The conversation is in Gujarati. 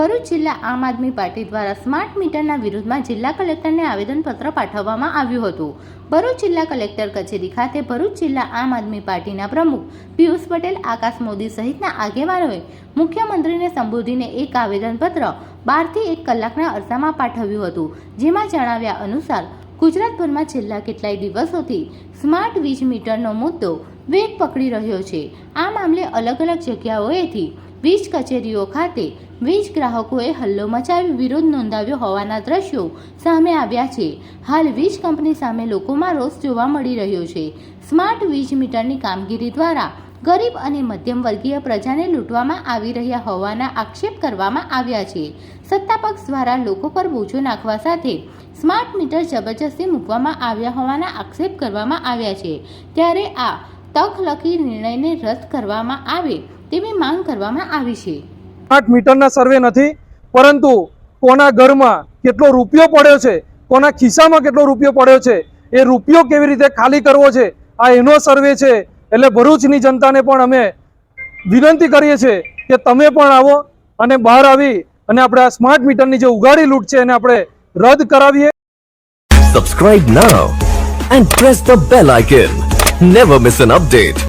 ભરૂચ જિલ્લા આમ આદમી પાર્ટી દ્વારા સ્માર્ટ મીટરના વિરોધમાં જિલ્લા કલેક્ટરને આવેદનપત્ર પાઠવવામાં આવ્યું હતું। ભરૂચ જિલ્લા કલેક્ટર કચેરી ખાતે ભરૂચ જિલ્લા આમ આદમી પાર્ટીના પ્રમુખ પિયુષ પટેલ, આકાશ મોદી સહિતના આગેવાનોએ મુખ્યમંત્રીને સંબોધીને એક આવેદનપત્ર 12 થી 1 કલાકના અરસામાં પાઠવ્યું હતું, જેમાં જણાવ્યા અનુસાર ગુજરાતભરમાં છેલ્લા કેટલાય દિવસોથી સ્માર્ટ વીજ મીટરનો મુદ્દો વેગ પકડી રહ્યો છે। આ મામલે અલગ અલગ જગ્યાઓએથી વીજ કચેરીઓ ખાતે વીજ ગ્રાહકોએ હલ્લો મચાવી વિરોધ નોંધાવ્યો હોવાના દ્રશ્યો સામે આવ્યા છે। હાલ વીજ કંપની સામે લોકોમાં રોષ જોવા મળી રહ્યો છે। સ્માર્ટ વીજ મીટરની કામગીરી દ્વારા ગરીબ અને મધ્યમ વર્ગીય પ્રજાને લૂંટવામાં આવી રહ્યા હોવાના આક્ષેપ કરવામાં આવ્યા છે। સત્તા પક્ષ દ્વારા લોકો પર બોજો નાખવા સાથે સ્માર્ટ મીટર જબરજસ્તી મૂકવામાં આવ્યા હોવાના આક્ષેપ કરવામાં આવ્યા છે। ત્યારે આ તકલકી નિર્ણયને રદ કરવામાં આવે તેવી માંગ કરવામાં આવી છે। સ્માર્ટ મીટરના સર્વે નથી, પરંતુ કોના ઘરમાં કેટલો રૂપિયો પડ્યો છે, કોના ખિસ્સામાં કેટલો રૂપિયો પડ્યો છે, એ રૂપિયો કેવી રીતે ખાલી કરવો છે, આ એનો સર્વે છે। એટલે ભરૂચની જનતાને પણ અમે વિનંતી કરીએ છીએ કે તમે પણ આવો અને બહાર આવી અને આપણે આ સ્માર્ટ મીટરની જે ઉગાડી લૂંટ છે એને આપણે રદ કરાવીએ। Subscribe now and press the bell icon. Never miss an update.